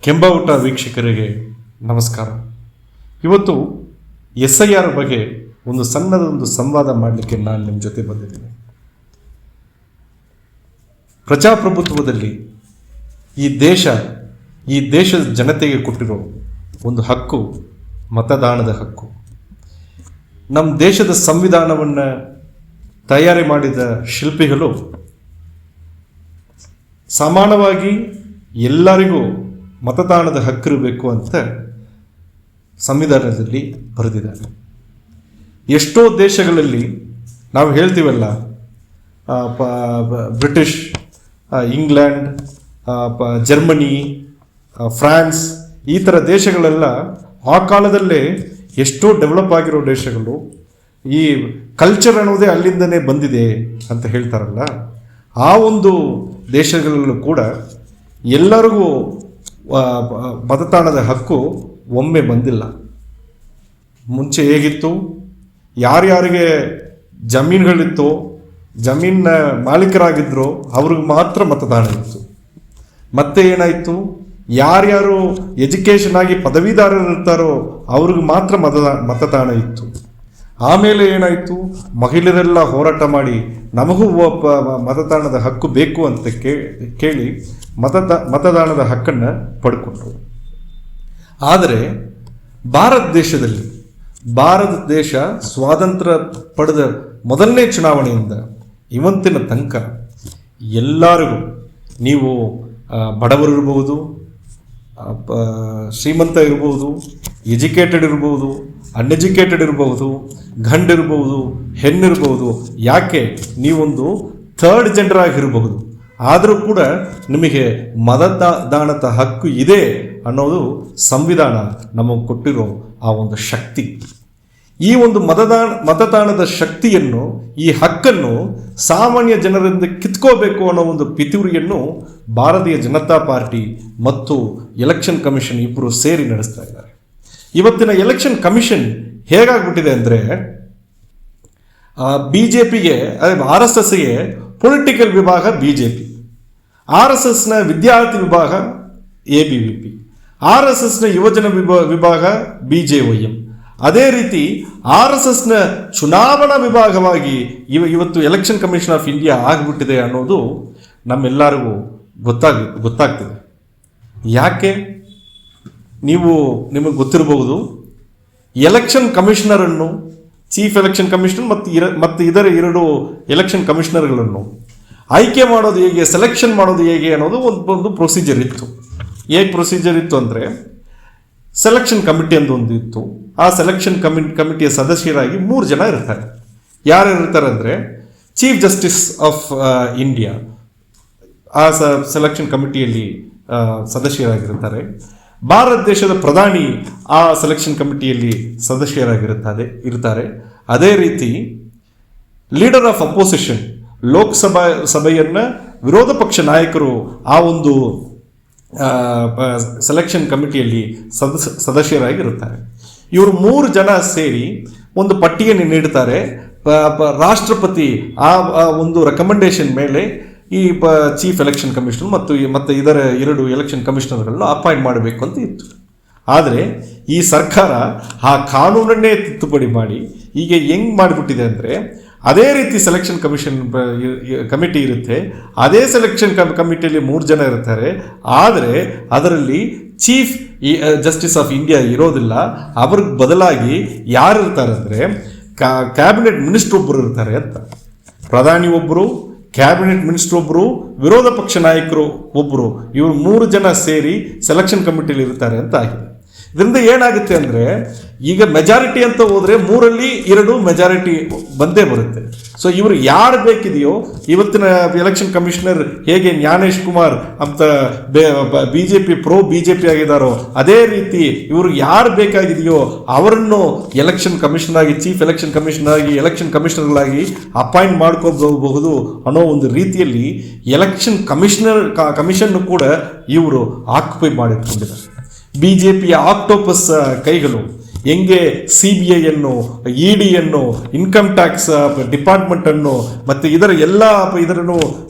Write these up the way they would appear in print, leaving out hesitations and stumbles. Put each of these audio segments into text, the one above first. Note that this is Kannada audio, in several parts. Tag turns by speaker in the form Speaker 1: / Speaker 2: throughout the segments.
Speaker 1: ಕೆಂಬಾವುಟ ವೀಕ್ಷಕರಿಗೆ ನಮಸ್ಕಾರ. ಇವತ್ತು SIR ಬಗ್ಗೆ ಒಂದು ಸಣ್ಣದೊಂದು ಸಂವಾದ ಮಾಡಲಿಕ್ಕೆ ನಾನು ನಿಮ್ಮ ಜೊತೆ ಬಂದಿದ್ದೀನಿ. ಪ್ರಜಾಪ್ರಭುತ್ವದಲ್ಲಿ ಈ ದೇಶದ ಜನತೆಗೆ ಕೊಟ್ಟಿರೋ ಒಂದು ಹಕ್ಕು ಮತದಾನದ ಹಕ್ಕು. ನಮ್ಮ ದೇಶದ ಸಂವಿಧಾನವನ್ನು ತಯಾರಿ ಮಾಡಿದ ಶಿಲ್ಪಿಗಳು ಸಮಾನವಾಗಿ ಎಲ್ಲರಿಗೂ ಮತದಾನದ ಹಕ್ಕಿರಬೇಕು ಅಂತ ಸಂವಿಧಾನದಲ್ಲಿ ಬರೆದಿದ್ದಾರೆ. ಎಷ್ಟೋ ದೇಶಗಳಲ್ಲಿ ನಾವು ಹೇಳ್ತೀವಲ್ಲ, ಬ್ರಿಟಿಷ್, ಇಂಗ್ಲೆಂಡ್, ಜರ್ಮನಿ, ಫ್ರಾನ್ಸ್, ಈ ಥರ ದೇಶಗಳೆಲ್ಲ ಆ ಕಾಲದಲ್ಲೇ ಎಷ್ಟೋ ಡೆವಲಪ್ ಆಗಿರೋ ದೇಶಗಳು. ಈ ಕಲ್ಚರ್ ಅನ್ನೋದೇ ಅಲ್ಲಿಂದನೇ ಬಂದಿದೆ ಅಂತ ಹೇಳ್ತಾರಲ್ಲ, ಆ ಒಂದು ದೇಶಗಳಲ್ಲೂ ಕೂಡ ಎಲ್ಲರಿಗೂ ಮತದಾನದ ಹಕ್ಕು ಒಮ್ಮೆ ಬಂದಿಲ್ಲ. ಮುಂಚೆ ಹೇಗಿತ್ತು, ಯಾರ್ಯಾರಿಗೆ ಜಮೀನುಗಳಿತ್ತೋ, ಜಮೀನಿನ ಮಾಲೀಕರಾಗಿದ್ದರೋ ಅವ್ರಿಗೆ ಮಾತ್ರ ಮತದಾನ ಇತ್ತು. ಮತ್ತೆ ಏನಾಯಿತು, ಯಾರ್ಯಾರು ಎಜುಕೇಷನ್ ಆಗಿ ಪದವೀಧರರು ಇರ್ತಾರೋ ಅವ್ರಿಗೆ ಮಾತ್ರ ಮತದಾನ ಇತ್ತು. ಆಮೇಲೆ ಏನಾಯಿತು, ಮಹಿಳೆಯರೆಲ್ಲ ಹೋರಾಟ ಮಾಡಿ ನಮಗೂ ಮತದಾನದ ಹಕ್ಕು ಬೇಕು ಅಂತ ಕೇಳಿ ಮತದಾನದ ಹಕ್ಕನ್ನು ಪಡ್ಕೊಂಡ್ರು. ಆದರೆ ಭಾರತ ದೇಶ ಸ್ವಾತಂತ್ರ್ಯ ಪಡೆದ ಮೊದಲನೇ ಚುನಾವಣೆಯಿಂದ ಇವತ್ತಿನ ತನಕ ಎಲ್ಲರಿಗೂ, ನೀವು ಬಡವರು ಇರ್ಬೋದು, ಶ್ರೀಮಂತ ಇರ್ಬೋದು, ಎಜುಕೇಟೆಡ್ ಇರ್ಬೋದು, ಅನ್ಎಜುಕೇಟೆಡ್ ಇರ್ಬೋದು, ಗಂಡಿರ್ಬೋದು, ಹೆಣ್ಣಿರ್ಬೋದು, ಯಾಕೆ ನೀವೊಂದು ಥರ್ಡ್ ಜೆಂಡರ್ ಆಗಿರಬಹುದು, ಆದರೂ ಕೂಡ ನಿಮಗೆ ಮತದಾನದ ಹಕ್ಕು ಇದೆ ಅನ್ನೋದು ಸಂವಿಧಾನ ನಮಗೆ ಕೊಟ್ಟಿರೋ ಆ ಒಂದು ಶಕ್ತಿ. ಈ ಒಂದು ಮತದಾನದ ಶಕ್ತಿಯನ್ನು, ಈ ಹಕ್ಕನ್ನು ಸಾಮಾನ್ಯ ಜನರಿಂದ ಕಿತ್ಕೋಬೇಕು ಅನ್ನೋ ಒಂದು ಪಿತೂರಿಯನ್ನು ಭಾರತೀಯ ಜನತಾ ಪಾರ್ಟಿ ಮತ್ತು ಎಲೆಕ್ಷನ್ ಕಮಿಷನ್ ಇಬ್ಬರು ಸೇರಿ ನಡೆಸ್ತಾ ಇದ್ದಾರೆ. ಇವತ್ತಿನ ಎಲೆಕ್ಷನ್ ಕಮಿಷನ್ ಹೇಗಾಗ್ಬಿಟ್ಟಿದೆ ಅಂದರೆ, BJPಗೆ, RSSಗೆ ಪೊಲಿಟಿಕಲ್ ವಿಭಾಗ BJP, RSSನ ವಿದ್ಯಾರ್ಥಿ ವಿಭಾಗ ABVP, RSSನ ಯುವಜನ ವಿಭಾಗ BJYM. ಅದೇ ರೀತಿ RSSನ ಚುನಾವಣಾ ವಿಭಾಗವಾಗಿ ಇವತ್ತು ಎಲೆಕ್ಷನ್ ಕಮಿಷನ್ ಆಫ್ ಇಂಡಿಯಾ ಆಗಿಬಿಟ್ಟಿದೆ ಅನ್ನೋದು ನಮ್ಮೆಲ್ಲರಿಗೂ ಗೊತ್ತಾಗ್ತಿದೆ. ಯಾಕೆ, ನಿಮಗೆ ಗೊತ್ತಿರಬಹುದು, ಎಲೆಕ್ಷನ್ ಕಮಿಷನರನ್ನು, ಚೀಫ್ ಎಲೆಕ್ಷನ್ ಕಮಿಷನರ್ ಮತ್ತು ಇದರ 2 ಎಲೆಕ್ಷನ್ ಕಮಿಷನರ್ಗಳನ್ನು ಆಯ್ಕೆ ಮಾಡೋದು ಹೇಗೆ, ಸೆಲೆಕ್ಷನ್ ಮಾಡೋದು ಹೇಗೆ ಅನ್ನೋದು ಒಂದು ಪ್ರೊಸೀಜರ್ ಇತ್ತು. ಹೇಗೆ ಪ್ರೊಸೀಜರ್ ಇತ್ತು ಅಂದರೆ, ಸೆಲೆಕ್ಷನ್ ಕಮಿಟಿ ಅಂತ ಒಂದು ಇತ್ತು. ಆ ಸೆಲೆಕ್ಷನ್ ಕಮಿಟಿಯ ಸದಸ್ಯರಾಗಿ 3 ಜನ ಇರ್ತಾರೆ. ಯಾರು ಇರ್ತಾರೆ ಅಂದರೆ, ಚೀಫ್ ಜಸ್ಟಿಸ್ ಆಫ್ ಇಂಡಿಯಾ ಆ ಸೆಲೆಕ್ಷನ್ ಕಮಿಟಿಯಲ್ಲಿ ಸದಸ್ಯರಾಗಿರ್ತಾರೆ. ಭಾರತ ದೇಶದ ಪ್ರಧಾನಿ ಆ ಸೆಲೆಕ್ಷನ್ ಕಮಿಟಿಯಲ್ಲಿ ಸದಸ್ಯರಾಗಿರ್ತಾರೆ. ಅದೇ ರೀತಿ ಲೀಡರ್ ಆಫ್ ಅಪೋಸಿಷನ್, ಲೋಕಸಭೆಯನ್ನು ವಿರೋಧ ಪಕ್ಷ ನಾಯಕರು ಆ ಒಂದು ಸೆಲೆಕ್ಷನ್ ಕಮಿಟಿಯಲ್ಲಿ ಸದಸ್ಯರಾಗಿರುತ್ತಾರೆ. ಇವರು 3 ಜನ ಸೇರಿ ಒಂದು ಪಟ್ಟಿಯನ್ನು ನೀಡುತ್ತಾರೆ. ರಾಷ್ಟ್ರಪತಿ ಆ ಒಂದು ರೆಕಮೆಂಡೇಶನ್ ಮೇಲೆ ಈ ಚೀಫ್ ಎಲೆಕ್ಷನ್ ಕಮಿಷನರ್ ಮತ್ತು ಇದರ 2 ಎಲೆಕ್ಷನ್ ಕಮಿಷನರ್ಗಳನ್ನು ಅಪಾಯಿಂಟ್ ಮಾಡಬೇಕು ಅಂತ ಇತ್ತು. ಆದರೆ ಈ ಸರ್ಕಾರ ಆ ಕಾನೂನನ್ನೇ ತಿದ್ದುಪಡಿ ಮಾಡಿ ಈಗ ಹೆಂಗೆ ಮಾಡಿಬಿಟ್ಟಿದೆ ಅಂದರೆ, ಅದೇ ರೀತಿ ಸೆಲೆಕ್ಷನ್ ಕಮಿಟಿ ಇರುತ್ತೆ. ಅದೇ ಸೆಲೆಕ್ಷನ್ ಕಮಿಟಿಯಲ್ಲಿ 3 ಜನ ಇರ್ತಾರೆ. ಆದರೆ ಅದರಲ್ಲಿ ಚೀಫ್ ಜಸ್ಟಿಸ್ ಆಫ್ ಇಂಡಿಯಾ ಇರೋದಿಲ್ಲ. ಅವ್ರಿಗೆ ಬದಲಾಗಿ ಯಾರು ಇರ್ತಾರೆ ಅಂದರೆ, ಕ್ಯಾಬಿನೆಟ್ ಮಿನಿಸ್ಟರ್ ಒಬ್ಬರು ಇರ್ತಾರೆ ಅಂತ. ಪ್ರಧಾನಿ ಒಬ್ಬರು, ಕ್ಯಾಬಿನೆಟ್ ಮಿನಿಸ್ಟರ್ ಒಬ್ಬರು, ವಿರೋಧ ಪಕ್ಷ ನಾಯಕರು ಒಬ್ಬರು, ಇವರು 3 ಜನ ಸೇರಿ ಸೆಲೆಕ್ಷನ್ ಕಮಿಟಿಯಲ್ಲಿ ಇರ್ತಾರೆ ಅಂತ ಆಗಿದೆ. ಇದರಿಂದ ಏನಾಗುತ್ತೆ ಅಂದರೆ, ಈಗ ಮೆಜಾರಿಟಿ ಅಂತ ಹೋದರೆ 3ರಲ್ಲಿ 2 ಮೆಜಾರಿಟಿ ಬಂದೇ ಬರುತ್ತೆ. ಸೊ ಇವರು ಯಾರು ಬೇಕಿದೆಯೋ, ಇವತ್ತಿನ ಎಲೆಕ್ಷನ್ ಕಮಿಷನರ್ ಹೇಗೆ ಜ್ಞಾನೇಶ್ ಕುಮಾರ್ ಅಂತ BJP BJP ಆಗಿದ್ದಾರೋ, ಅದೇ ರೀತಿ ಇವರು ಯಾರು ಬೇಕಾಗಿದೆಯೋ ಅವರನ್ನು ಎಲೆಕ್ಷನ್ ಕಮಿಷನರ್ ಆಗಿ, ಚೀಫ್ ಎಲೆಕ್ಷನ್ ಕಮಿಷನರ್ ಆಗಿ, ಎಲೆಕ್ಷನ್ ಕಮಿಷನರ್ಗಳಾಗಿ ಅಪಾಯಿಂಟ್ ಮಾಡ್ಕೋಬಹುದು ಅನ್ನೋ ಒಂದು ರೀತಿಯಲ್ಲಿ ಎಲೆಕ್ಷನ್ ಕಮಿಷನ್ ಕೂಡ ಇವರು ಆಕ್ಯುಪೈ ಮಾಡಿಟ್ಕೊಂಡಿದ್ದಾರೆ. BJPಯ ಆಕ್ಟೋಪಸ್ ಕೈಗಳು ಹೆಂಗೆ CBI ಅನ್ನು, ED ಅನ್ನು, ಇನ್ಕಮ್ ಟ್ಯಾಕ್ಸ್ ಡಿಪಾರ್ಟ್ಮೆಂಟ್ ಅನ್ನು ಮತ್ತೆ ಇದರನ್ನು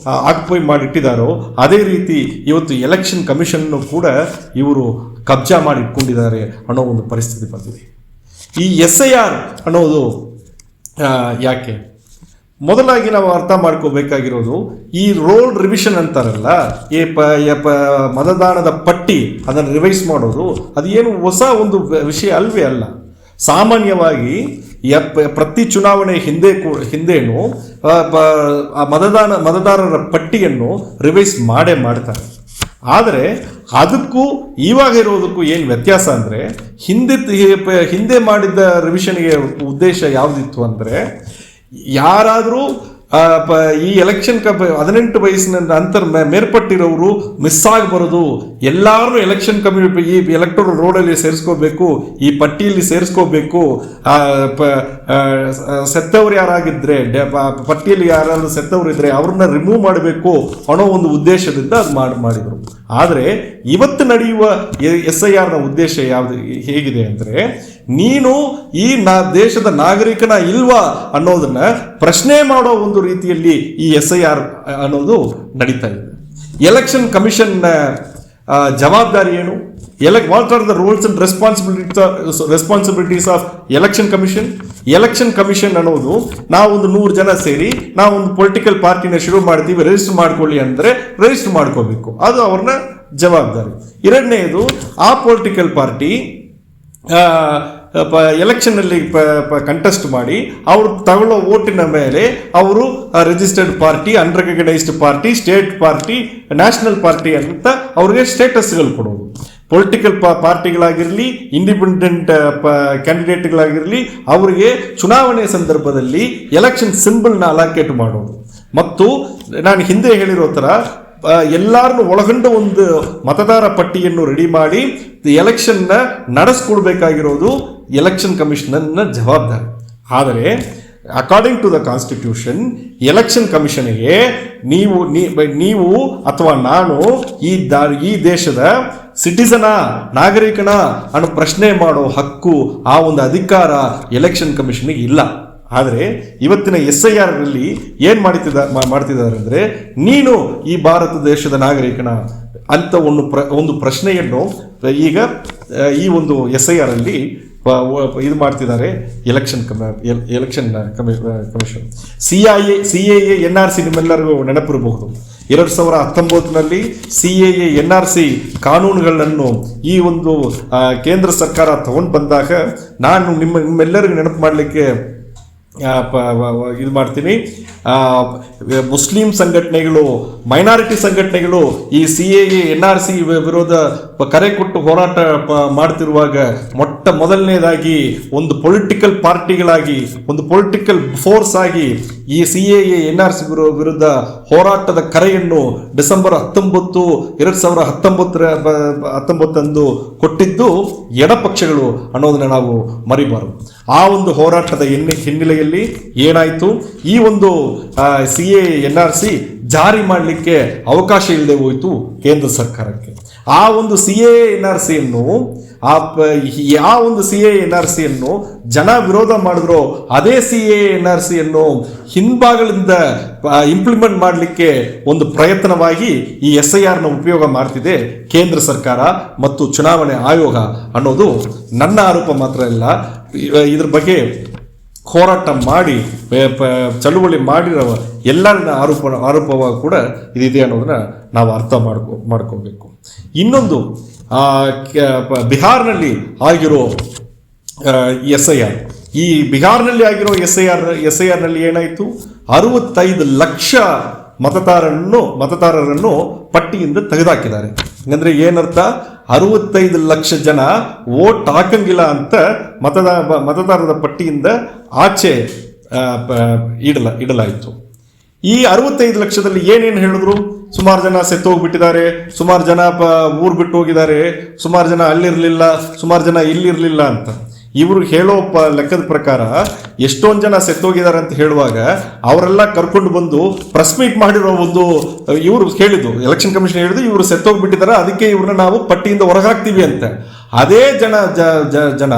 Speaker 1: ಆಕ್ಯುಪೈ ಮಾಡಿಟ್ಟಿದ್ದಾರೋ ಅದೇ ರೀತಿ ಇವತ್ತು ಎಲೆಕ್ಷನ್ ಕಮಿಷನ್ ಕೂಡ ಇವರು ಕಬ್ಜಾ ಮಾಡಿಟ್ಕೊಂಡಿದ್ದಾರೆ ಅನ್ನೋ ಒಂದು ಪರಿಸ್ಥಿತಿ ಬಂದಿದೆ. ಈ SIR ಅನ್ನೋದು ಯಾಕೆ? ಮೊದಲಾಗಿ ನಾವು ಅರ್ಥ ಮಾಡ್ಕೋಬೇಕಾಗಿರೋದು, ಈ ರೋಲ್ ರಿವಿಷನ್ ಅಂತಾರಲ್ಲ, ಮತದಾನದ ಪಟ್ಟಿ ಅದನ್ನು ರಿವೈಸ್ ಮಾಡೋದು, ಅದು ಏನು ಹೊಸ ಒಂದು ವಿಷಯ ಅಲ್ವೇ ಅಲ್ಲ. ಸಾಮಾನ್ಯವಾಗಿ ಪ್ರತಿ ಚುನಾವಣೆ ಹಿಂದೇನು ಮತದಾರರ ಪಟ್ಟಿಯನ್ನು ರಿವೈಸ್ ಮಾಡ್ತಾರೆ. ಆದರೆ ಅದಕ್ಕೂ ಇವಾಗ ಇರೋದಕ್ಕೂ ಏನು ವ್ಯತ್ಯಾಸ ಅಂದರೆ, ಹಿಂದೆ ಮಾಡಿದ್ದ ರಿವಿಷನ್ಗೆ ಉದ್ದೇಶ ಯಾವುದಿತ್ತು ಅಂದರೆ, ಯಾರಾದರೂ ಈ ಎಲೆಕ್ಷನ್ 18 ವಯಸ್ಸಿನ ನಂತರ ಮೇಲ್ಪಟ್ಟಿರೋರು ಮಿಸ್ ಆಗಬಾರದು, ಎಲ್ಲರೂ ಎಲೆಕ್ಷನ್ ಈ ಎಲೆಕ್ಟೋರಲ್ ರೋಡಲ್ಲಿ ಸೇರಿಸ್ಕೋಬೇಕು, ಈ ಪಟ್ಟಿಯಲ್ಲಿ ಸೇರಿಸ್ಕೋಬೇಕು, ಸತ್ತವರು ಯಾರಾಗಿದ್ರೆ ಪಟ್ಟಿಯಲ್ಲಿ ಯಾರಾದ್ರೂ ಸತ್ತವರು ಇದ್ರೆ ಅವ್ರನ್ನ ರಿಮೂವ್ ಮಾಡಬೇಕು ಅನ್ನೋ ಒಂದು ಉದ್ದೇಶದಿಂದ ಅದು ಮಾಡಿದರು. ಆದರೆ ಇವತ್ತು ನಡೆಯುವ SIRನ ಉದ್ದೇಶ ಹೇಗಿದೆ ಅಂದರೆ, ನೀನು ಈ ದೇಶದ ನಾಗರಿಕನ ಇಲ್ವಾ ಅನ್ನೋದನ್ನ ಪ್ರಶ್ನೆ ಮಾಡೋ ಒಂದು ರೀತಿಯಲ್ಲಿ ಈ SIR ಅನ್ನೋದು ನಡೀತಾ ಇದೆ. ಎಲೆಕ್ಷನ್ ಕಮಿಷನ್ನ ಜವಾಬ್ದಾರಿ ಏನು? What are the rules and responsibilities of election commission? Election commission ಅನ್ನೋದು, ನಾವೊಂದು 100 ಜನ ಸೇರಿ ನಾವೊಂದು ಪೊಲಿಟಿಕಲ್ ಪಾರ್ಟಿನ ಶುರು ಮಾಡ್ತೀವಿ, ರಿಜಿಸ್ಟರ್ ಮಾಡ್ಕೊಳ್ಳಿ ಅಂದರೆ ರಿಜಿಸ್ಟರ್ ಮಾಡ್ಕೋಬೇಕು, ಅದು ಅವ್ರನ್ನ ಜವಾಬ್ದಾರಿ. ಎರಡನೇದು, ಆ ಪೊಲಿಟಿಕಲ್ ಪಾರ್ಟಿ ಎಲೆಕ್ಷನ್ನಲ್ಲಿ ಕಂಟೆಸ್ಟ್ ಮಾಡಿ ಅವರು ತಗೊಳ್ಳೋ ಓಟಿನ ಮೇಲೆ ಅವರು registered party, unrecognised party, state party, national party ಅಂತ ಅವ್ರಿಗೆ ಸ್ಟೇಟಸ್ಗಳು ಕೊಡೋದು. ಪೊಲಿಟಿಕಲ್ ಪಾರ್ಟಿಗಳಾಗಿರಲಿ, ಇಂಡಿಪೆಂಡೆಂಟ್ ಕ್ಯಾಂಡಿಡೇಟ್ಗಳಾಗಿರಲಿ, ಅವರಿಗೆ ಚುನಾವಣೆ ಸಂದರ್ಭದಲ್ಲಿ ಎಲೆಕ್ಷನ್ ಸಿಂಬಲ್ನ ಅಲಾಕೇಟ್ ಮಾಡೋದು. ಮತ್ತು ನಾನು ಹಿಂದೆ ಹೇಳಿರೋ ಥರ ಎಲ್ಲರನ್ನು ಒಳಗೊಂಡ ಒಂದು ಮತದಾರ ಪಟ್ಟಿಯನ್ನು ರೆಡಿ ಮಾಡಿ ಎಲೆಕ್ಷನ್ನ ನಡೆಸ್ಕೊಡ್ಬೇಕಾಗಿರೋದು ಎಲೆಕ್ಷನ್ ಕಮಿಷನ್ನ ಜವಾಬ್ದಾರಿ. ಆದರೆ according to the constitution, election ಕಮಿಷನ್ಗೆ ನೀವು ಅಥವಾ ನಾನು ಈ ದೇಶದ ಸಿಟಿಸನ, ನಾಗರಿಕನ ಅನ್ನೋ ಪ್ರಶ್ನೆ ಮಾಡೋ ಹಕ್ಕು, ಆ ಒಂದು ಅಧಿಕಾರ ಎಲೆಕ್ಷನ್ ಕಮಿಷನ್ಗೆ ಇಲ್ಲ. ಆದರೆ ಇವತ್ತಿನ SIRನಲ್ಲಿ ಏನು ಮಾಡ್ತಿದ್ದಾರೆ ಅಂದರೆ, ನೀನು ಈ ಭಾರತ ದೇಶದ ನಾಗರಿಕನ ಅಂತ ಒಂದು ಪ್ರಶ್ನೆಯನ್ನು ಈಗ ಈ ಒಂದು SIRಲ್ಲಿ ಇದು ಮಾಡ್ತಿದ್ದಾರೆ ಎಲೆಕ್ಷನ್ ಕಮಿಷನ್. CAA NRC ನಿಮ್ಮೆಲ್ಲರಿಗೂ ನೆನಪಿರಬಹುದು. 2019ನಲ್ಲಿ CAA NRC ಕಾನೂನುಗಳನ್ನು ಈ ಒಂದು ಕೇಂದ್ರ ಸರ್ಕಾರ ತಗೊಂಡು ಬಂದಾಗ, ನಾನು ನಿಮ್ಮೆಲ್ಲರಿಗೂ ನೆನಪು ಮಾಡಲಿಕ್ಕೆ ಇದು ಮಾಡ್ತೀನಿ. ಮುಸ್ಲಿಂ ಸಂಘಟನೆಗಳು, ಮೈನಾರಿಟಿ ಸಂಘಟನೆಗಳು ಈ CAA NRC ವಿರೋಧ ಕರೆ ಕೊಟ್ಟು ಹೋರಾಟ ಮಾಡ್ತಿರುವಾಗ ಮೊದಲನೇದಾಗಿ ಒಂದು ಪೊಲಿಟಿಕಲ್ ಪಾರ್ಟಿಗಳಾಗಿ, ಒಂದು ಪೊಲಿಟಿಕಲ್ ಫೋರ್ಸ್ ಆಗಿ ಈ CAA NRC ವಿರುದ್ಧ ಹೋರಾಟದ ಕರೆಯನ್ನು ಡಿಸೆಂಬರ್ 19, 2019 ಕೊಟ್ಟಿದ್ದು ಎಡಪಕ್ಷಗಳು ಅನ್ನೋದನ್ನ ನಾವು ಮರಿಬಾರದು. ಆ ಒಂದು ಹೋರಾಟದ ಹಿನ್ನೆಲೆಯಲ್ಲಿ ಏನಾಯಿತು, ಈ ಒಂದು CAA NRC ಜಾರಿ ಮಾಡಲಿಕ್ಕೆ ಅವಕಾಶ ಇಲ್ಲದೆ ಹೋಯಿತು ಕೇಂದ್ರ ಸರ್ಕಾರಕ್ಕೆ. ಆ ಒಂದು CAA NRC ಅನ್ನು ಜನ ವಿರೋಧ ಮಾಡಿದ್ರು. ಅದೇ CAA NRC ಅನ್ನು ಹಿಂಭಾಗದಿಂದ ಇಂಪ್ಲಿಮೆಂಟ್ ಮಾಡಲಿಕ್ಕೆ ಒಂದು ಪ್ರಯತ್ನವಾಗಿ ಈ SIRನ ಉಪಯೋಗ ಮಾಡ್ತಿದೆ ಕೇಂದ್ರ ಸರ್ಕಾರ ಮತ್ತು ಚುನಾವಣೆ ಆಯೋಗ ಅನ್ನೋದು ನನ್ನ ಆರೋಪ ಮಾತ್ರ ಇಲ್ಲ. ಇದ್ರ ಬಗ್ಗೆ ಹೋರಾಟ ಮಾಡಿ ಚಳುವಳಿ ಮಾಡಿರೋ ಎಲ್ಲರ ಆರೋಪವಾಗಿ ಕೂಡ ಇದಿದೆ ಅನ್ನೋದನ್ನ ನಾವು ಅರ್ಥ ಮಾಡ್ಕೋಬೇಕು. ಇನ್ನೊಂದು, ಬಿಹಾರ್ನಲ್ಲಿ ಆಗಿರೋ SIR, ಈ ಬಿಹಾರ್ನಲ್ಲಿ ಆಗಿರೋ SIRನಲ್ಲಿ ಏನಾಯಿತು, 65 ಲಕ್ಷ ಮತದಾರರನ್ನು ಪಟ್ಟಿಯಿಂದ ತೆಗೆದುಹಾಕಿದ್ದಾರೆ. ಅಂದ್ರೆ ಏನರ್ಥ, 65 ಲಕ್ಷ ಜನ ವೋಟ್ ಹಾಕಂಗಿಲ್ಲ ಅಂತ ಮತದಾರರ ಪಟ್ಟಿಯಿಂದ ಆಚೆ ಇಡಲಾಯಿತು. ಈ 65 ಲಕ್ಷದಲ್ಲಿ ಏನೇನು ಹೇಳಿದ್ರು, ಸುಮಾರು ಜನ ಸೆತ್ತೋಗ್ಬಿಟ್ಟಿದ್ದಾರೆ, ಸುಮಾರು ಜನ ಊರು ಬಿಟ್ಟು ಹೋಗಿದ್ದಾರೆ, ಸುಮಾರು ಜನ ಅಲ್ಲಿರಲಿಲ್ಲ, ಸುಮಾರು ಜನ ಇಲ್ಲಿರಲಿಲ್ಲ ಅಂತ. ಇವರು ಹೇಳೋ ಲೆಕ್ಕದ ಪ್ರಕಾರ ಎಷ್ಟೊಂದು ಜನ ಸೆತ್ತೋಗಿದ್ದಾರೆ ಅಂತ ಹೇಳುವಾಗ ಅವರೆಲ್ಲ ಕರ್ಕೊಂಡು ಬಂದು ಪ್ರೆಸ್ ಮೀಟ್ ಮಾಡಿರೋ ಒಂದು, ಇವರು ಹೇಳಿದ್ದು, ಎಲೆಕ್ಷನ್ ಕಮಿಷನ್ ಹೇಳಿದ್ದು ಇವರು ಸೆತ್ತೋಗ್ಬಿಟ್ಟಿದ್ದಾರೆ, ಅದಕ್ಕೆ ಇವ್ರನ್ನ ನಾವು ಪಟ್ಟಿಯಿಂದ ಹೊರಗಾಗ್ತೀವಿ ಅಂತ. ಅದೇ ಜನ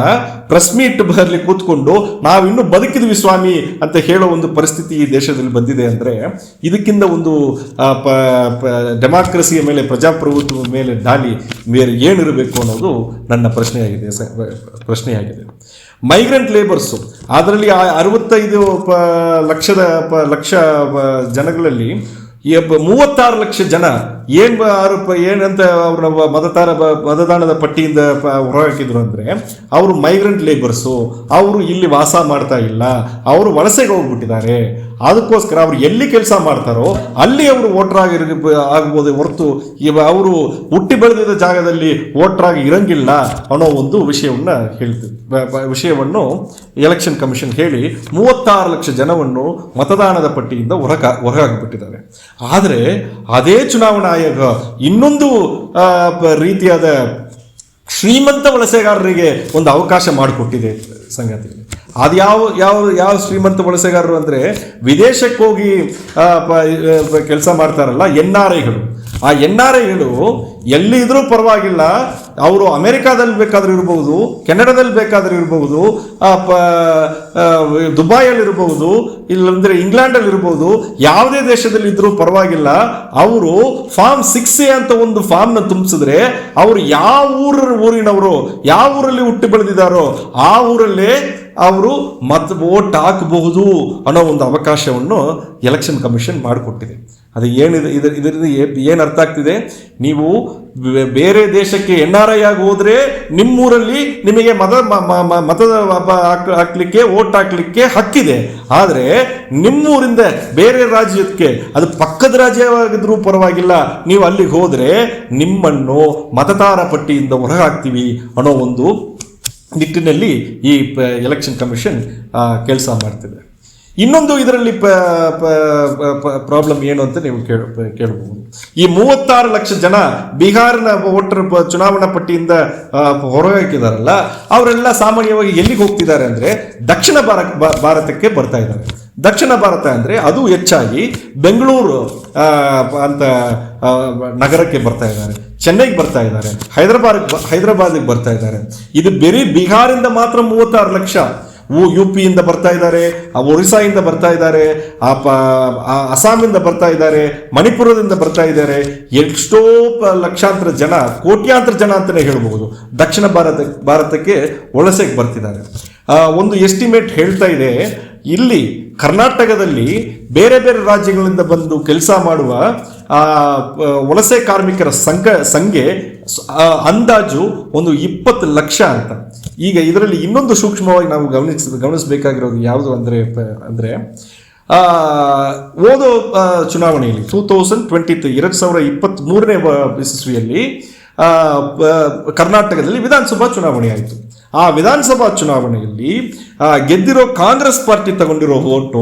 Speaker 1: ಪ್ರೆಸ್ ಮೀಟ್ ಬರಲಿ ಕೂತ್ಕೊಂಡು ನಾವಿನ್ನೂ ಬದುಕಿದ್ವಿ ಸ್ವಾಮಿ ಅಂತ ಹೇಳೋ ಒಂದು ಪರಿಸ್ಥಿತಿ ಈ ದೇಶದಲ್ಲಿ ಬಂದಿದೆ ಅಂದರೆ ಇದಕ್ಕಿಂತ ಒಂದು ಡೆಮಾಕ್ರಸಿಯ ಮೇಲೆ, ಪ್ರಜಾಪ್ರಭುತ್ವದ ಮೇಲೆ ದಾಳಿ ಬೇರೆ ಏನಿರಬೇಕು ಅನ್ನೋದು ನನ್ನ ಪ್ರಶ್ನೆಯಾಗಿದೆ. ಮೈಗ್ರೆಂಟ್ ಲೇಬರ್ಸು, ಅದರಲ್ಲಿ 65 ಲಕ್ಷ ಜನಗಳಲ್ಲಿ 36 ಲಕ್ಷ ಜನ ಏನಂತ ಅವ್ರನ್ನ ಮತದಾನದ ಪಟ್ಟಿಯಿಂದ ಹೊರಹಾಕಿದ್ರು ಅಂದರೆ ಅವರು ಮೈಗ್ರೆಂಟ್ ಲೇಬರ್ಸು, ಅವರು ಇಲ್ಲಿ ವಾಸ ಮಾಡ್ತಾ ಇಲ್ಲ, ಅವರು ವಲಸೆಗೆ ಹೋಗ್ಬಿಟ್ಟಿದ್ದಾರೆ. ಅದಕ್ಕೋಸ್ಕರ ಅವ್ರು ಎಲ್ಲಿ ಕೆಲಸ ಮಾಡ್ತಾರೋ ಅಲ್ಲಿ ಅವರು ವೋಟರ್ ಆಗ್ಬೋದು ಹೊರತು ಅವರು ಹುಟ್ಟಿ ಬೆಳೆದಿದ್ದ ಜಾಗದಲ್ಲಿ ವೋಟರ್ ಆಗಿ ಇರಂಗಿಲ್ಲ ಅನ್ನೋ ಒಂದು ವಿಷಯವನ್ನು ಎಲೆಕ್ಷನ್ ಕಮಿಷನ್ ಹೇಳಿ 36 ಲಕ್ಷ ಜನವನ್ನು ಮತದಾನದ ಪಟ್ಟಿಯಿಂದ ಹೊರಹಾಕಿಬಿಟ್ಟಿದ್ದಾರೆ. ಆದರೆ ಅದೇ ಚುನಾವಣಾ ಆಯೋಗ ಇನ್ನೊಂದು ರೀತಿಯಾದ ಶ್ರೀಮಂತ ವಲಸೆಗಾರರಿಗೆ ಒಂದು ಅವಕಾಶ ಮಾಡಿಕೊಟ್ಟಿದೆ ಸಂಗತಿ. ಅದು ಯಾವ ಶ್ರೀಮಂತ ವಲಸೆಗಾರರು ಅಂದರೆ ವಿದೇಶಕ್ಕೆ ಹೋಗಿ ಕೆಲಸ ಮಾಡ್ತಾರಲ್ಲ NRIಗಳು. ಆ NRIಗಳು ಎಲ್ಲಿ ಇದ್ರೂ ಪರವಾಗಿಲ್ಲ, ಅವರು ಅಮೆರಿಕಾದಲ್ಲಿ ಬೇಕಾದ್ರೂ ಇರ್ಬೋದು, ಕೆನಡಾದಲ್ಲಿ ಬೇಕಾದ್ರೂ ಇರ್ಬೋದು, ದುಬೈಯಲ್ಲಿ ಇರ್ಬೋದು, ಇಲ್ಲಂದ್ರೆ ಇಂಗ್ಲೆಂಡಲ್ಲಿ ಇರ್ಬೋದು, ಯಾವುದೇ ದೇಶದಲ್ಲಿ ಇದ್ರೂ ಪರವಾಗಿಲ್ಲ. ಅವರು ಫಾರ್ಮ್ 6A ಅಂತ ಒಂದು ಫಾರ್ಮ್ನ ತುಂಬಿಸಿದ್ರೆ ಅವರು ಯಾವ ಊರಿನವರು, ಯಾವ ಊರಲ್ಲಿ ಹುಟ್ಟಿ ಬೆಳೆದಿದ್ದಾರೋ ಆ ಊರಲ್ಲೇ ಅವರು ವೋಟ್ ಹಾಕಬಹುದು ಅನ್ನೋ ಒಂದು ಅವಕಾಶವನ್ನು ಎಲೆಕ್ಷನ್ ಕಮಿಷನ್ ಮಾಡಿಕೊಟ್ಟಿದೆ. ಅದು ಏನಿದೆ, ಇದರಿಂದ ಏನು ಅರ್ಥ ಆಗ್ತಿದೆ? ನೀವು ಬೇರೆ ದೇಶಕ್ಕೆ NRI ಆಗಿ ಹೋದ್ರೆ ನಿಮ್ಮೂರಲ್ಲಿ ನಿಮಗೆ ಮತದ ಹಾಕ್ಲಿಕ್ಕೆ, ವೋಟ್ ಹಾಕ್ಲಿಕ್ಕೆ ಹಕ್ಕಿದೆ. ಆದರೆ ನಿಮ್ಮೂರಿಂದ ಬೇರೆ ರಾಜ್ಯಕ್ಕೆ, ಅದು ಪಕ್ಕದ ರಾಜ್ಯವಾಗಿದ್ರೂ ಪರವಾಗಿಲ್ಲ, ನೀವು ಅಲ್ಲಿಗೆ ಹೋದ್ರೆ ನಿಮ್ಮನ್ನು ಮತದಾರ ಪಟ್ಟಿಯಿಂದ ಹೊರಹಾಕ್ತೀವಿ ಅನ್ನೋ ಒಂದು ನಿಟ್ಟಿನಲ್ಲಿ ಈ ಎಲೆಕ್ಷನ್ ಕಮಿಷನ್ ಕೆಲಸ ಮಾಡ್ತಿದೆ. ಇನ್ನೊಂದು ಇದರಲ್ಲಿ ಪ್ರಾಬ್ಲಮ್ ಏನು ಅಂತ ನೀವು ಕೇಳಬಹುದು. ಈ 36 ಲಕ್ಷ ಜನ ಬಿಹಾರಿನ ವೋಟರ್ ಚುನಾವಣಾ ಪಟ್ಟಿಯಿಂದ ಹೊರಹಾಕಿದಾರಲ್ಲ, ಅವರೆಲ್ಲ ಸಾಮಾನ್ಯವಾಗಿ ಎಲ್ಲಿಗೆ ಹೋಗ್ತಿದ್ದಾರೆ ಅಂದರೆ ದಕ್ಷಿಣ ಭಾರತಕ್ಕೆ ಬರ್ತಾ ಇದ್ದಾರೆ. ದಕ್ಷಿಣ ಭಾರತ ಅಂದರೆ ಅದು ಹೆಚ್ಚಾಗಿ ಬೆಂಗಳೂರು ಅಂತ ನಗರಕ್ಕೆ ಬರ್ತಾ ಇದ್ದಾರೆ, ಚೆನ್ನೈಗೆ ಬರ್ತಾ ಇದ್ದಾರೆ, ಹೈದರಾಬಾದ್ಗೆ ಬರ್ತಾ ಇದ್ದಾರೆ. ಇದು ಬರೀ ಬಿಹಾರಿಂದ ಮಾತ್ರ 36 ಲಕ್ಷ. UP ಇಂದ ಬರ್ತಾ ಇದ್ದಾರೆ, ಒರಿಸ್ಸಾಯಿಂದ ಬರ್ತಾ ಇದ್ದಾರೆ, ಅಸ್ಸಾಮಿಂದ ಬರ್ತಾ ಇದ್ದಾರೆ, ಮಣಿಪುರದಿಂದ ಬರ್ತಾ ಇದ್ದಾರೆ. ಎಷ್ಟೋ ಲಕ್ಷಾಂತರ ಜನ, ಕೋಟ್ಯಾಂತರ ಜನ ಅಂತಲೇ ಹೇಳ್ಬಹುದು ದಕ್ಷಿಣ ಭಾರತಕ್ಕೆ ವಲಸೆಗೆ ಬರ್ತಿದ್ದಾರೆ. ಒಂದು ಎಸ್ಟಿಮೇಟ್ ಹೇಳ್ತಾ ಇದೆ, ಇಲ್ಲಿ ಕರ್ನಾಟಕದಲ್ಲಿ ಬೇರೆ ಬೇರೆ ರಾಜ್ಯಗಳಿಂದ ಬಂದು ಕೆಲಸ ಮಾಡುವ ವಲಸೆ ಕಾರ್ಮಿಕರ ಸಂಖ್ಯೆ ಅಂದಾಜು ಒಂದು 20 ಲಕ್ಷ ಅಂತ. ಈಗ ಇದರಲ್ಲಿ ಇನ್ನೊಂದು ಸೂಕ್ಷ್ಮವಾಗಿ ನಾವು ಗಮನಿಸಬೇಕಾಗಿರೋದು ಯಾವುದು ಅಂದರೆ ಓದೋ ಚುನಾವಣೆಯಲ್ಲಿ 2023ನೇ ಇಸ್ವಿಯಲ್ಲಿ ಕರ್ನಾಟಕದಲ್ಲಿ ವಿಧಾನಸಭಾ ಚುನಾವಣೆ ಆಯಿತು. ಆ ವಿಧಾನಸಭಾ ಚುನಾವಣೆಯಲ್ಲಿ ಗೆದ್ದಿರೋ ಕಾಂಗ್ರೆಸ್ ಪಾರ್ಟಿ ತಗೊಂಡಿರೋ ಓಟು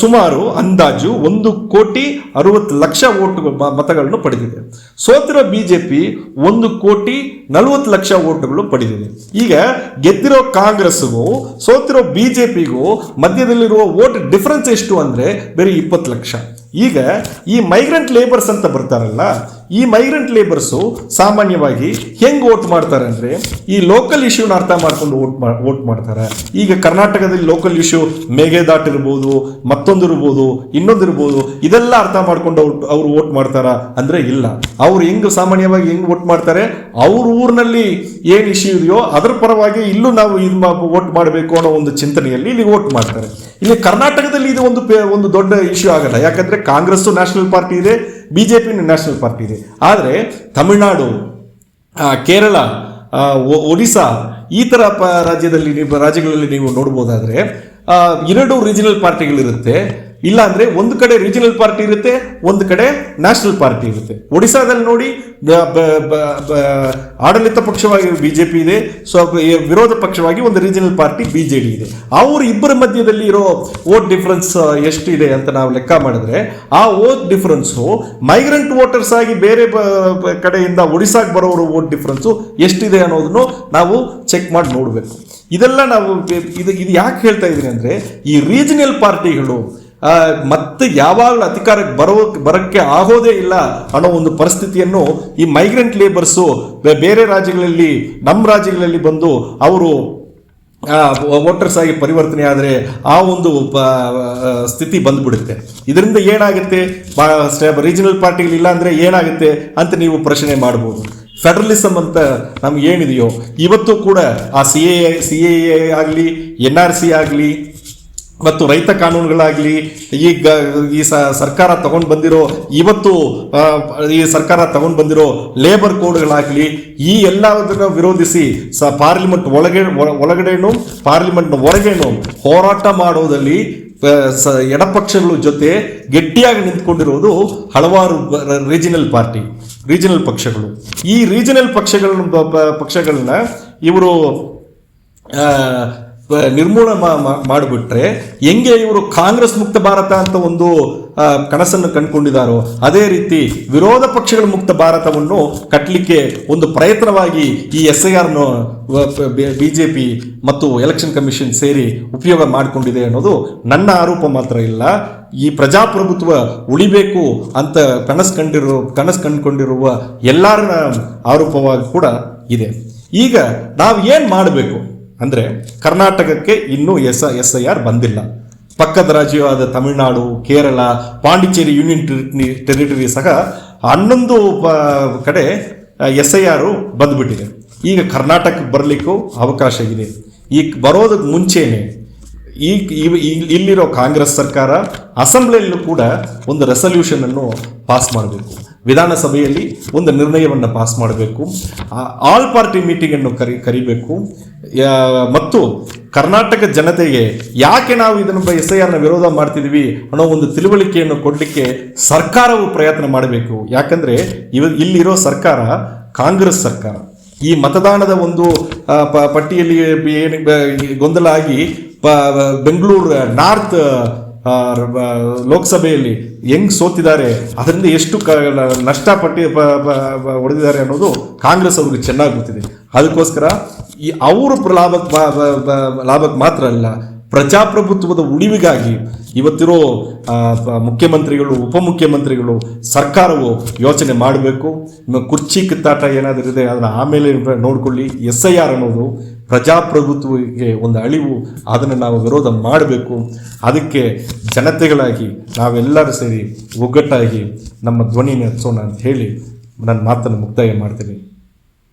Speaker 1: ಸುಮಾರು ಅಂದಾಜು 1,60,00,000 ಮತಗಳನ್ನು ಪಡೆದಿದೆ. ಸೋತಿರೋ ಬಿಜೆಪಿ 1,40,00,000 ಓಟುಗಳು ಪಡೆದಿದೆ. ಈಗ ಗೆದ್ದಿರೋ ಕಾಂಗ್ರೆಸ್ಗೂ ಸೋತಿರೋ ಬಿಜೆಪಿಗೂ ಮಧ್ಯದಲ್ಲಿರುವ ವೋಟ್ ಡಿಫರೆನ್ಸ್ ಎಷ್ಟು ಅಂದರೆ ಬರೀ 20 ಲಕ್ಷ. ಈಗ ಈ ಮೈಗ್ರೆಂಟ್ ಲೇಬರ್ಸ್ ಅಂತ ಬರ್ತಾರಲ್ಲ, ಈ ಮೈಗ್ರೆಂಟ್ ಲೇಬರ್ಸು ಸಾಮಾನ್ಯವಾಗಿ ಹೆಂಗೆ ವೋಟ್ ಮಾಡ್ತಾರೆ ಅಂದರೆ ಈ ಲೋಕಲ್ ಇಶ್ಯೂನ ಅರ್ಥ ಮಾಡ್ಕೊಂಡು ವೋಟ್ ಮಾಡ್ತಾರೆ. ಈಗ ಕರ್ನಾಟಕದಲ್ಲಿ ಲೋಕಲ್ ಇಶ್ಯೂ ಮೇಘದಾಟ್ ಇರ್ಬೋದು, ಮತ್ತೊಂದು ಇರ್ಬೋದು, ಇನ್ನೊಂದು ಇರ್ಬೋದು, ಇದೆಲ್ಲ ಅರ್ಥ ಮಾಡ್ಕೊಂಡು ಅವ್ರು ವೋಟ್ ಮಾಡ್ತಾರ ಅಂದರೆ ಇಲ್ಲ. ಅವ್ರು ಸಾಮಾನ್ಯವಾಗಿ ಹೆಂಗೆ ವೋಟ್ ಮಾಡ್ತಾರೆ, ಅವ್ರ ಊರಿನಲ್ಲಿ ಏನು ಇಶ್ಯೂ ಇದೆಯೋ ಅದರ ಪರವಾಗಿ ಇಲ್ಲೂ ನಾವು ವೋಟ್ ಮಾಡಬೇಕು ಅನ್ನೋ ಒಂದು ಚಿಂತನೆಯಲ್ಲಿ ಇಲ್ಲಿ ವೋಟ್ ಮಾಡ್ತಾರೆ. ಇಲ್ಲಿ ಕರ್ನಾಟಕದಲ್ಲಿ ಇದು ಒಂದು ದೊಡ್ಡ ಇಶ್ಯೂ ಆಗಲ್ಲ, ಯಾಕಂದ್ರೆ ಕಾಂಗ್ರೆಸ್ ನ್ಯಾಷನಲ್ ಪಾರ್ಟಿ ಇದೆ, ಬಿಜೆಪಿ ನ್ಯಾಷನಲ್ ಪಾರ್ಟಿ ಇದೆ. ಆದರೆ ತಮಿಳುನಾಡು, ಕೇರಳ, ಒಡಿಶಾ ಈ ಥರ ರಾಜ್ಯಗಳಲ್ಲಿ ನೀವು ನೋಡ್ಬೋದಾದ್ರೆ 2 ರೀಜನಲ್ ಪಾರ್ಟಿಗಳಿರುತ್ತೆ. ಇಲ್ಲ ಅಂದ್ರೆ ಒಂದು ಕಡೆ ರೀಜನಲ್ ಪಾರ್ಟಿ ಇರುತ್ತೆ, ಒಂದು ಕಡೆ ನ್ಯಾಷನಲ್ ಪಾರ್ಟಿ ಇರುತ್ತೆ. ಒಡಿಶಾದಲ್ಲಿ ನೋಡಿ ಆಡಳಿತ ಪಕ್ಷವಾಗಿ ಬಿಜೆಪಿ ಇದೆ, ವಿರೋಧ ಪಕ್ಷವಾಗಿ ಒಂದು ರೀಜನಲ್ ಪಾರ್ಟಿ BJD ಇದೆ. ಅವ್ರ ಇಬ್ಬರ ಮಧ್ಯದಲ್ಲಿ ಇರೋ ವೋಟ್ ಡಿಫರೆನ್ಸ್ ಎಷ್ಟಿದೆ ಅಂತ ನಾವು ಲೆಕ್ಕ ಮಾಡಿದ್ರೆ ಆ ವೋಟ್ ಡಿಫರೆನ್ಸು ಮೈಗ್ರೆಂಟ್ ವೋಟರ್ಸ್ ಆಗಿ ಬೇರೆ ಕಡೆಯಿಂದ ಒಡಿಶಾಗೆ ಬರೋರು ವೋಟ್ ಡಿಫರೆನ್ಸು ಎಷ್ಟಿದೆ ಅನ್ನೋದನ್ನು ನಾವು ಚೆಕ್ ಮಾಡಿ ನೋಡಬೇಕು. ಇದೆಲ್ಲ ನಾವು ಇದು ಯಾಕೆ ಹೇಳ್ತಾ ಇದ್ದೀನಿ ಅಂದರೆ ಈ ರೀಜನಲ್ ಪಾರ್ಟಿಗಳು ಮತ್ತೆ ಯಾವಾಗಲೂ ಅಧಿಕಾರಕ್ಕೆ ಬರೋಕ್ಕೆ ಆಗೋದೇ ಇಲ್ಲ ಅನ್ನೋ ಒಂದು ಪರಿಸ್ಥಿತಿಯನ್ನು ಈ ಮೈಗ್ರೆಂಟ್ ಲೇಬರ್ಸು ಬೇರೆ ರಾಜ್ಯಗಳಲ್ಲಿ ನಮ್ಮ ರಾಜ್ಯಗಳಲ್ಲಿ ಬಂದು ಅವರು ವೋಟರ್ಸ್ ಆಗಿ ಪರಿವರ್ತನೆ ಆದರೆ ಆ ಒಂದು ಸ್ಥಿತಿ ಬಂದ್ಬಿಡುತ್ತೆ. ಇದರಿಂದ ಏನಾಗುತ್ತೆ, ರೀಜನಲ್ ಪಾರ್ಟಿಗಳಿಲ್ಲ ಅಂದರೆ ಏನಾಗುತ್ತೆ ಅಂತ ನೀವು ಪ್ರಶ್ನೆ ಮಾಡ್ಬೋದು. ಫೆಡರಲಿಸಮ್ ಅಂತ ನಮ್ಗೆ ಏನಿದೆಯೋ ಇವತ್ತು ಕೂಡ ಆ ಸಿ ಎ ಆಗಲಿ NRC ಆಗಲಿ ಮತ್ತು ರೈತ ಕಾನೂನುಗಳಾಗಲಿ ಈಗ ಈ ಸರ್ಕಾರ ತಗೊಂಡು ಬಂದಿರೋ ಈ ಸರ್ಕಾರ ತಗೊಂಡು ಬಂದಿರೋ ಲೇಬರ್ ಕೋಡ್ಗಳಾಗಲಿ ಈ ಎಲ್ಲದನ್ನ ವಿರೋಧಿಸಿ ಪಾರ್ಲಿಮೆಂಟ್ ಒಳಗಡೆನೂ ಪಾರ್ಲಿಮೆಂಟ್ನ ಹೊರಗೇನು ಹೋರಾಟ ಮಾಡೋದಲ್ಲಿ ಎಡಪಕ್ಷಗಳ ಜೊತೆ ಗಟ್ಟಿಯಾಗಿ ನಿಂತ್ಕೊಂಡಿರುವುದು ಹಲವಾರು ರೀಜನಲ್ ಪಕ್ಷಗಳು. ಈ ರೀಜನಲ್ ಪಕ್ಷಗಳನ್ನ ಇವರು ನಿರ್ಮೂಲನೆ ಮಾಡಿಬಿಟ್ರೆ ಹೆಂಗೆ ಇವರು ಕಾಂಗ್ರೆಸ್ ಮುಕ್ತ ಭಾರತ ಅಂತ ಒಂದು ಕನಸನ್ನು ಕಂಡುಕೊಂಡಿದ್ದಾರೋ ಅದೇ ರೀತಿ ವಿರೋಧ ಪಕ್ಷಗಳ ಮುಕ್ತ ಭಾರತವನ್ನು ಕಟ್ಟಲಿಕ್ಕೆ ಒಂದು ಪ್ರಯತ್ನವಾಗಿ ಈ SIR BJP ಮತ್ತು ಎಲೆಕ್ಷನ್ ಕಮಿಷನ್ ಸೇರಿ ಉಪಯೋಗ ಮಾಡಿಕೊಂಡಿದೆ ಅನ್ನೋದು ನನ್ನ ಆರೋಪ ಮಾತ್ರ ಇಲ್ಲ. ಈ ಪ್ರಜಾಪ್ರಭುತ್ವ ಉಳಿಬೇಕು ಅಂತ ಕನಸು ಕಂಡುಕೊಂಡಿರುವ ಎಲ್ಲರ ಆರೋಪವಾಗಿ ಕೂಡ ಇದೆ. ಈಗ ನಾವು ಏನು ಮಾಡಬೇಕು ಅಂದರೆ ಕರ್ನಾಟಕಕ್ಕೆ ಇನ್ನೂ SIR ಬಂದಿಲ್ಲ. ಪಕ್ಕದ ರಾಜ್ಯವಾದ ತಮಿಳುನಾಡು, ಕೇರಳ, ಪಾಂಡಿಚೇರಿ ಯೂನಿಯನ್ ಟೆರಿಟರಿ ಸಹ 11 ಕಡೆ SIR ಬಂದ್ಬಿಟ್ಟಿದೆ. ಈಗ ಕರ್ನಾಟಕಕ್ಕೆ ಬರಲಿಕ್ಕೂ ಅವಕಾಶ ಇದೆ. ಈಗ ಬರೋದಕ್ಕೆ ಮುಂಚೆನೆ ಇಲ್ಲಿರೋ ಕಾಂಗ್ರೆಸ್ ಸರ್ಕಾರ ಅಸೆಂಬ್ಲಿಯಲ್ಲೂ ಕೂಡ ಒಂದು ರೆಸಲ್ಯೂಷನ್ ಅನ್ನು ಪಾಸ್ ಮಾಡಬೇಕು, ವಿಧಾನಸಭೆಯಲ್ಲಿ ಒಂದು ನಿರ್ಣಯವನ್ನು ಪಾಸ್ ಮಾಡಬೇಕು, ಆಲ್ ಪಾರ್ಟಿ ಮೀಟಿಂಗ್ ಅನ್ನು ಕರಿಬೇಕು ಮತ್ತು ಕರ್ನಾಟಕ ಜನತೆಗೆ ಯಾಕೆ ನಾವು ಇದನ್ನು SIR ವಿರೋಧ ಮಾಡ್ತಿದ್ವಿ ಅನ್ನೋ ಒಂದು ತಿಳುವಳಿಕೆಯನ್ನು ಕೊಡಲಿಕ್ಕೆ ಸರ್ಕಾರವು ಪ್ರಯತ್ನ ಮಾಡಬೇಕು. ಯಾಕಂದ್ರೆ ಇಲ್ಲಿರೋ ಸರ್ಕಾರ ಕಾಂಗ್ರೆಸ್ ಸರ್ಕಾರ. ಈ ಮತದಾನದ ಒಂದು ಪಟ್ಟಿಯಲ್ಲಿ ಗೊಂದಲ ಆಗಿ ಬೆಂಗಳೂರು ನಾರ್ತ್ ಲೋಕಸಭೆಯಲ್ಲಿ ಹೆಂಗ್ ಸೋತಿದ್ದಾರೆ, ಅದರಿಂದ ಎಷ್ಟು ನಷ್ಟಪಟ್ಟಿ ಹೊಡೆದಿದ್ದಾರೆ ಅನ್ನೋದು ಕಾಂಗ್ರೆಸ್ ಅವ್ರಿಗೆ ಚೆನ್ನಾಗಿ ಗೊತ್ತಿದೆ. ಅದಕ್ಕೋಸ್ಕರ ಅವರು ಲಾಭಕ್ಕೆ ಮಾತ್ರ ಅಲ್ಲ, ಪ್ರಜಾಪ್ರಭುತ್ವದ ಉಳಿವಿಗಾಗಿ ಇವತ್ತಿರೋ ಮುಖ್ಯಮಂತ್ರಿಗಳು, ಉಪಮುಖ್ಯಮಂತ್ರಿಗಳು, ಸರ್ಕಾರವು ಯೋಚನೆ ಮಾಡಬೇಕು. ಕುರ್ಚಿ ಕಿತ್ತಾಟ ಏನಾದರೂ ಇದೆ ಅದನ್ನು ಆಮೇಲೆ ನೋಡ್ಕೊಳ್ಳಿ. SIR ಅನ್ನೋದು ಪ್ರಜಾಪ್ರಭುತ್ವಕ್ಕೆ ಒಂದು ಅಳಿವು, ಅದನ್ನು ನಾವು ವಿರೋಧ ಮಾಡಬೇಕು. ಅದಕ್ಕೆ ಜನತೆಗಳಾಗಿ ನಾವೆಲ್ಲರೂ ಸೇರಿ ಒಗ್ಗಟ್ಟಾಗಿ ನಮ್ಮ ಧ್ವನಿನ ಎತ್ತೋಣ ಅಂತ ಹೇಳಿ ನನ್ನ ಮಾತನ್ನು ಮುಕ್ತಾಯ ಮಾಡ್ತೀನಿ.